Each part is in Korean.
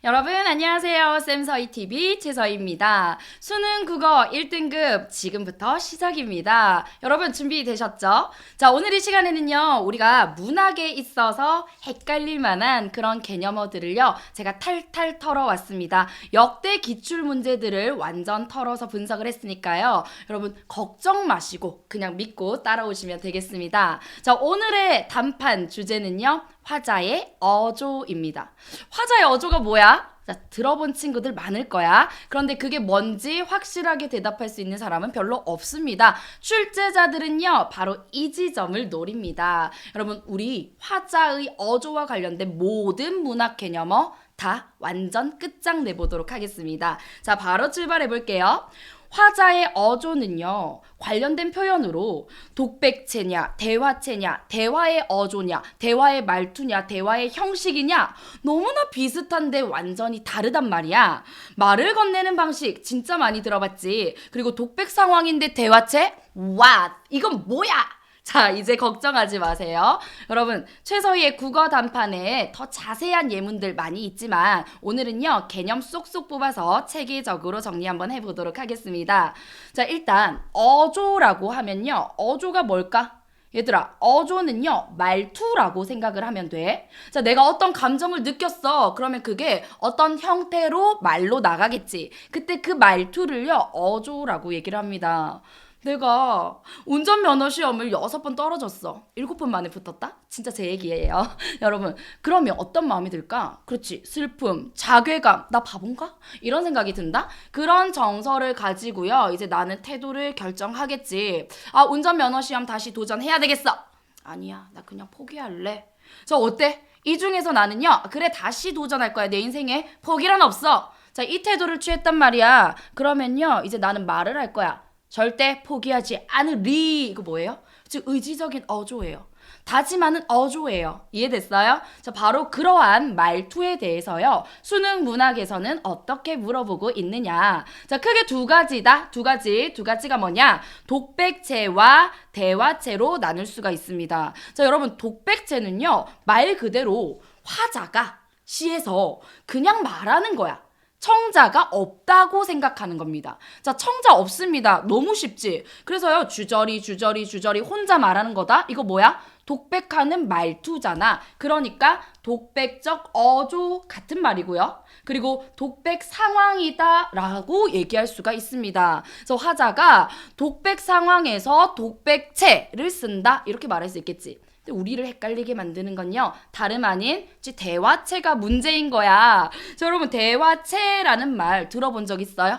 여러분 안녕하세요. 쌤서희TV 최서희입니다. 수능 국어 1등급 지금부터 시작입니다. 여러분 준비되셨죠? 자, 오늘 이 시간에는요. 우리가 문학에 있어서 헷갈릴 만한 그런 개념어들을요. 제가 탈탈 털어왔습니다. 역대 기출 문제들을 완전 털어서 분석을 했으니까요. 여러분 걱정 마시고 그냥 믿고 따라오시면 되겠습니다. 자, 오늘의 단판 주제는요. 화자의 어조입니다. 화자의 어조가 뭐야? 자, 들어본 친구들 많을 거야. 그런데 그게 뭔지 확실하게 대답할 수 있는 사람은 별로 없습니다. 출제자들은요, 바로 이 지점을 노립니다. 여러분, 우리 화자의 어조와 관련된 모든 문학 개념어 다 완전 끝장내보도록 하겠습니다. 자, 바로 출발해 볼게요. 화자의 어조는요, 관련된 표현으로 독백체냐, 대화체냐, 대화의 어조냐, 대화의 말투냐, 대화의 형식이냐, 너무나 비슷한데 완전히 다르단 말이야. 말을 건네는 방식 진짜 많이 들어봤지. 그리고 독백 상황인데 대화체? What? 이건 뭐야? 자, 이제 걱정하지 마세요. 여러분, 최서희의 국어 단판에 더 자세한 예문들 많이 있지만 오늘은요, 개념 쏙쏙 뽑아서 체계적으로 정리 한번 해보도록 하겠습니다. 자, 일단 어조라고 하면요, 어조가 뭘까? 얘들아, 어조는요, 말투라고 생각을 하면 돼. 자, 내가 어떤 감정을 느꼈어. 그러면 그게 어떤 형태로 말로 나가겠지. 그때 그 말투를요, 어조라고 얘기를 합니다. 내가 운전면허 시험을 6번 떨어졌어. 7번 만에 붙었다? 진짜 제 얘기예요. 여러분, 그러면 어떤 마음이 들까? 그렇지. 슬픔, 자괴감, 나 바본가? 이런 생각이 든다? 그런 정서를 가지고요. 이제 나는 태도를 결정하겠지. 아, 운전면허 시험 다시 도전해야 되겠어. 아니야, 나 그냥 포기할래. 저 어때? 이 중에서 나는요. 그래, 다시 도전할 거야. 내 인생에 포기란 없어. 자, 이 태도를 취했단 말이야. 그러면요. 이제 나는 말을 할 거야. 절대 포기하지 않으리. 이거 뭐예요? 즉 의지적인 어조예요. 다짐하는 어조예요. 이해됐어요? 자, 바로 그러한 말투에 대해서요. 수능 문학에서는 어떻게 물어보고 있느냐. 자, 크게 두 가지다. 두 가지가 뭐냐? 독백체와 대화체로 나눌 수가 있습니다. 자, 여러분 독백체는요. 말 그대로 화자가 시에서 그냥 말하는 거야. 청자가 없다고 생각하는 겁니다. 자, 청자 없습니다. 너무 쉽지? 그래서요, 주저리 혼자 말하는 거다? 이거 뭐야? 독백하는 말투잖아. 그러니까 독백적 어조 같은 말이고요. 그리고 독백 상황이다 라고 얘기할 수가 있습니다. 그래서 화자가 독백 상황에서 독백체를 쓴다 이렇게 말할 수 있겠지. 우리를 헷갈리게 만드는 건요, 다름 아닌 대화체가 문제인 거야. 자, 여러분 대화체라는 말 들어본 적 있어요?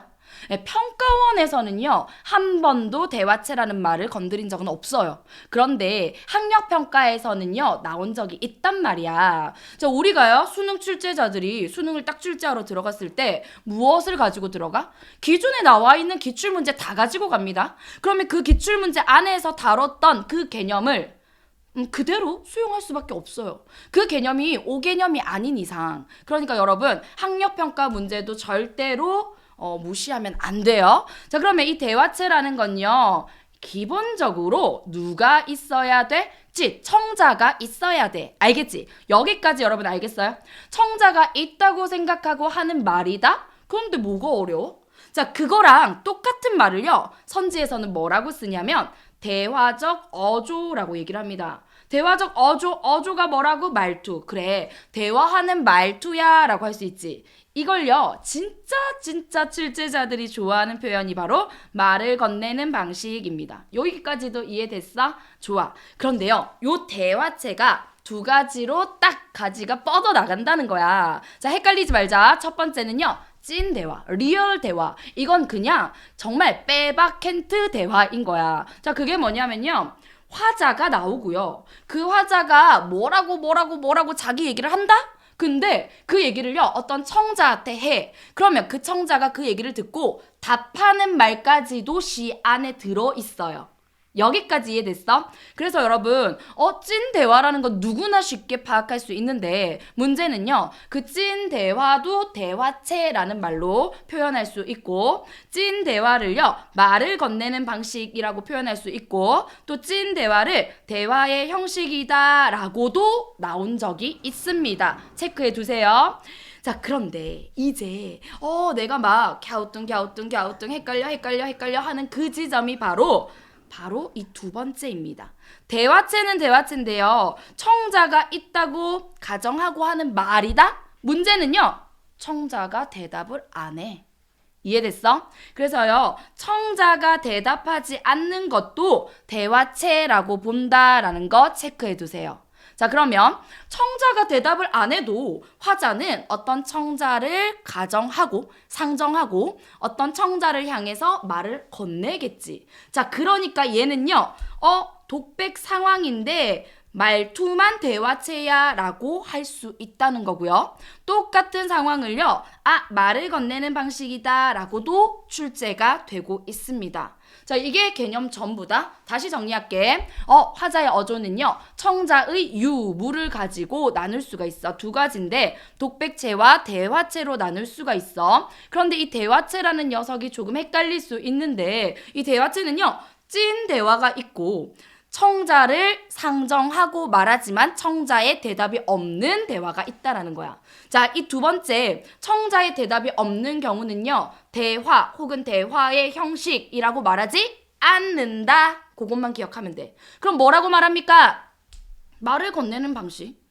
네, 평가원에서는요, 한 번도 대화체라는 말을 건드린 적은 없어요. 그런데 학력평가에서는요, 나온 적이 있단 말이야. 자, 우리가요, 수능 출제자들이 수능을 딱 출제하러 들어갔을 때 무엇을 가지고 들어가? 기존에 나와 있는 기출문제 다 가지고 갑니다. 그러면 그 기출문제 안에서 다뤘던 그 개념을 그대로 수용할 수밖에 없어요. 그 개념이 오개념이 아닌 이상. 그러니까 여러분 학력평가 문제도 절대로 무시하면 안 돼요. 자, 그러면 이 대화체라는 건요. 기본적으로 누가 있어야 돼? 청자가 있어야 돼. 알겠지? 여기까지 여러분 알겠어요? 청자가 있다고 생각하고 하는 말이다? 그런데 뭐가 어려워? 자, 그거랑 똑같은 말을요. 선지에서는 뭐라고 쓰냐면 대화적 어조라고 얘기를 합니다. 대화적 어조가 뭐라고? 말투. 그래, 대화하는 말투야 라고 할 수 있지. 이걸요, 진짜 출제자들이 좋아하는 표현이 바로 말을 건네는 방식입니다. 여기까지도 이해됐어? 좋아. 그런데요, 요 대화체가 두 가지로 딱 가지가 뻗어 나간다는 거야. 자, 헷갈리지 말자. 첫 번째는요, 찐 대화, 리얼 대화. 이건 그냥 정말 빼박 캔트 대화인 거야. 자, 그게 뭐냐면요. 화자가 나오고요. 그 화자가 뭐라고 자기 얘기를 한다? 근데 그 얘기를요, 어떤 청자한테 해. 그러면 그 청자가 그 얘기를 듣고 답하는 말까지도 시 안에 들어있어요. 여기까지 이해됐어? 그래서 여러분 찐 대화라는 건 누구나 쉽게 파악할 수 있는데 문제는요, 그 찐 대화도 대화체라는 말로 표현할 수 있고 찐 대화를요 말을 건네는 방식이라고 표현할 수 있고 또 찐 대화를 대화의 형식이다 라고도 나온 적이 있습니다. 체크해 두세요. 자, 그런데 이제 내가 막 갸우뚱 헷갈려 하는 그 지점이 바로 이 두 번째입니다. 대화체는 대화체인데요. 청자가 있다고 가정하고 하는 말이다? 문제는요. 청자가 대답을 안 해. 이해됐어? 그래서요. 청자가 대답하지 않는 것도 대화체라고 본다라는 거 체크해 두세요. 자, 그러면 청자가 대답을 안 해도 화자는 어떤 청자를 가정하고 상정하고 어떤 청자를 향해서 말을 건네겠지. 자, 그러니까 얘는요. 독백 상황인데 말투만 대화체야 라고 할 수 있다는 거고요. 똑같은 상황을요. 말을 건네는 방식이다 라고도 출제가 되고 있습니다. 자, 이게 개념 전부다. 다시 정리할게. 화자의 어조는요. 청자의 유무를 가지고 나눌 수가 있어. 두 가지인데 독백체와 대화체로 나눌 수가 있어. 그런데 이 대화체라는 녀석이 조금 헷갈릴 수 있는데 이 대화체는요. 찐 대화가 있고 청자를 상정하고 말하지만 청자의 대답이 없는 대화가 있다라는 거야. 자, 이 두 번째 청자의 대답이 없는 경우는요. 대화 혹은 대화의 형식이라고 말하지 않는다. 그것만 기억하면 돼. 그럼 뭐라고 말합니까? 말을 건네는 방식,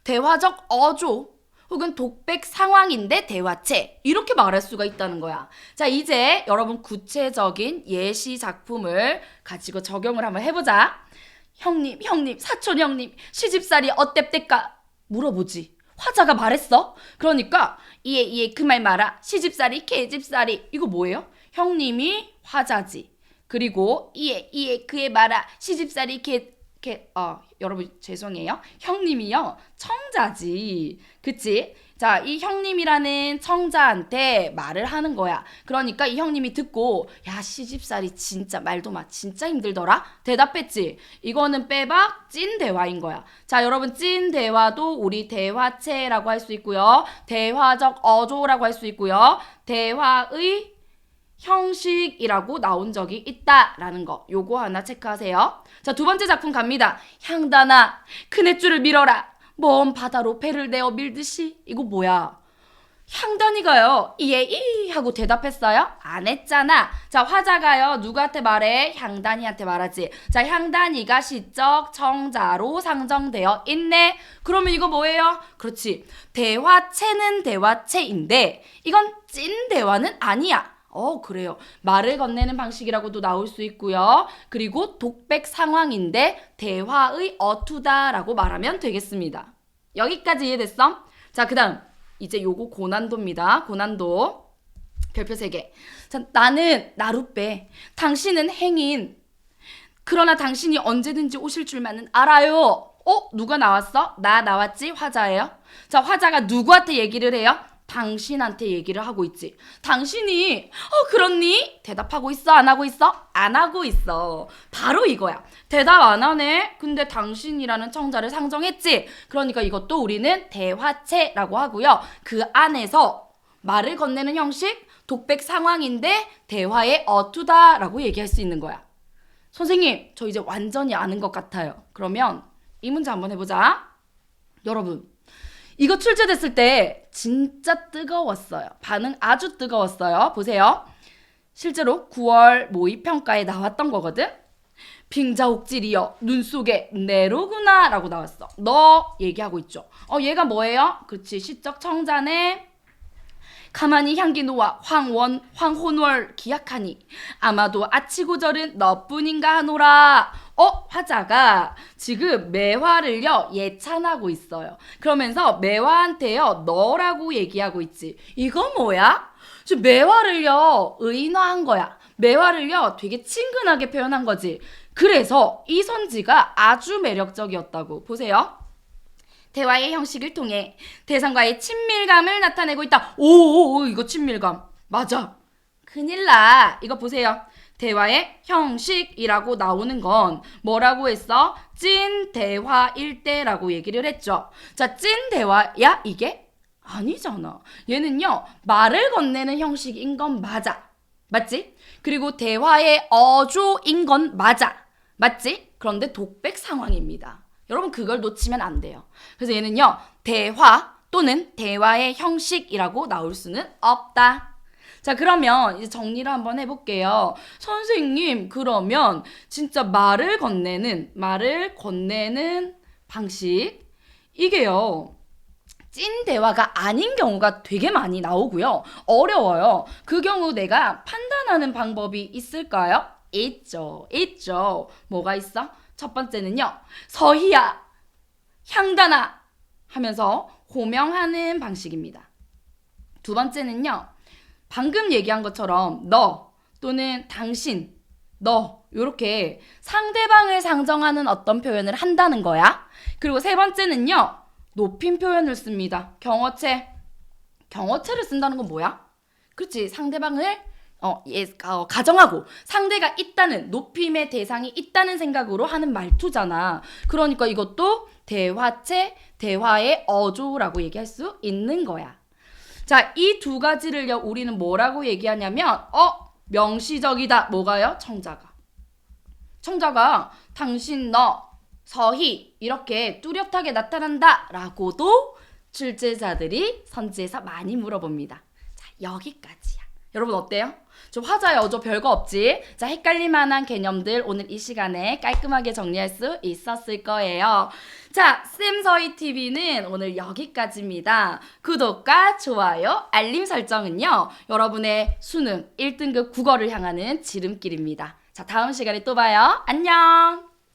대화적 어조 혹은 독백 상황인데 대화체 이렇게 말할 수가 있다는 거야. 자, 이제 여러분 구체적인 예시 작품을 가지고 적용을 한번 해보자. 형님, 사촌 형님 시집살이 어땠대까? 물어보지. 화자가 말했어. 그러니까 이에 그 말 마라. 시집살이 개집살이 이거 뭐예요? 형님이 화자지. 그리고 이에 그의 마라. 시집살이 여러분 죄송해요. 형님이요 청자지. 그치? 자, 이 형님이라는 청자한테 말을 하는 거야. 그러니까 이 형님이 듣고 야, 시집살이 진짜 말도 마 진짜 힘들더라? 대답했지. 이거는 빼박 찐 대화인 거야. 자, 여러분 찐 대화도 우리 대화체라고 할 수 있고요. 대화적 어조라고 할 수 있고요. 대화의 형식이라고 나온 적이 있다라는 거. 요거 하나 체크하세요. 자, 두 번째 작품 갑니다. 향단아, 그네 줄을 밀어라. 먼 바다로 배를 내어 밀듯이. 이거 뭐야? 향단이가요. 이 하고 대답했어요? 안 했잖아. 자, 화자가요. 누구한테 말해? 향단이한테 말하지. 자, 향단이가 시적 청자로 상정되어 있네. 그러면 이거 뭐예요? 그렇지. 대화체는 대화체인데 이건 찐 대화는 아니야. 그래요. 말을 건네는 방식이라고도 나올 수 있고요. 그리고 독백 상황인데 대화의 어투다라고 말하면 되겠습니다. 여기까지 이해됐어? 자, 그 다음 이제 요거 고난도입니다. 고난도 별표 3개. 자, 나는 나룻배, 당신은 행인. 그러나 당신이 언제든지 오실 줄만은 알아요. 누가 나왔어? 나 나왔지? 화자예요. 자, 화자가 누구한테 얘기를 해요? 당신한테 얘기를 하고 있지. 당신이 그렇니? 대답하고 있어? 안 하고 있어? 안 하고 있어. 바로 이거야. 대답 안 하네? 근데 당신이라는 청자를 상정했지? 그러니까 이것도 우리는 대화체라고 하고요. 그 안에서 말을 건네는 형식, 독백 상황인데 대화의 어투다라고 얘기할 수 있는 거야. 선생님, 저 이제 완전히 아는 것 같아요. 그러면 이 문제 한번 해보자. 여러분, 이거 출제됐을 때 진짜 뜨거웠어요. 반응 아주 뜨거웠어요. 보세요. 실제로 9월 모의평가에 나왔던 거거든. 빙자옥질이여 눈 속에 내로구나 라고 나왔어. 너 얘기하고 있죠. 얘가 뭐예요? 그렇지. 시적 청자네. 가만히 향기 놓아 황혼월 기약하니 아마도 아치고절은 너뿐인가 하노라. 화자가 지금 매화를요 예찬하고 있어요. 그러면서 매화한테요 너라고 얘기하고 있지. 이거 뭐야? 지금 매화를요 의인화한 거야. 매화를요 되게 친근하게 표현한 거지. 그래서 이 선지가 아주 매력적이었다고. 보세요. 대화의 형식을 통해 대상과의 친밀감을 나타내고 있다. 오, 이거 친밀감. 맞아. 큰일 나. 이거 보세요. 대화의 형식이라고 나오는 건 뭐라고 했어? 찐 대화일 때라고 얘기를 했죠. 자, 찐 대화야 이게? 아니잖아. 얘는요. 말을 건네는 형식인 건 맞아. 맞지? 그리고 대화의 어조인 건 맞아. 맞지? 그런데 독백 상황입니다. 여러분 그걸 놓치면 안 돼요. 그래서 얘는요. 대화, 또는 대화의 형식이라고 나올 수는 없다. 자, 그러면 이제 정리를 한번 해볼게요. 선생님, 그러면 진짜 말을 건네는 방식, 이게요. 찐 대화가 아닌 경우가 되게 많이 나오고요. 어려워요. 그 경우 내가 판단하는 방법이 있을까요? 있죠. 뭐가 있어? 첫 번째는요. 서희야, 향단아 하면서 호명하는 방식입니다. 두 번째는요. 방금 얘기한 것처럼 너 또는 당신, 너 이렇게 상대방을 상정하는 어떤 표현을 한다는 거야. 그리고 세 번째는요. 높임 표현을 씁니다. 경어체를 쓴다는 건 뭐야? 그렇지. 상대방을 가정하고 상대가 있다는, 높임의 대상이 있다는 생각으로 하는 말투잖아. 그러니까 이것도 대화체, 대화의 어조라고 얘기할 수 있는 거야. 자, 이 두 가지를요, 우리는 뭐라고 얘기하냐면, 명시적이다. 뭐가요? 청자가 당신, 너, 서희 이렇게 뚜렷하게 나타난다 라고도 출제자들이 선지에서 많이 물어봅니다. 자, 여기까지야. 여러분 어때요? 좀 화자의 어조 별거 없지? 자, 헷갈릴 만한 개념들 오늘 이 시간에 깔끔하게 정리할 수 있었을 거예요. 자, 쌤서희TV는 오늘 여기까지입니다. 구독과 좋아요, 알림 설정은요, 여러분의 수능 1등급 국어를 향하는 지름길입니다. 자, 다음 시간에 또 봐요. 안녕!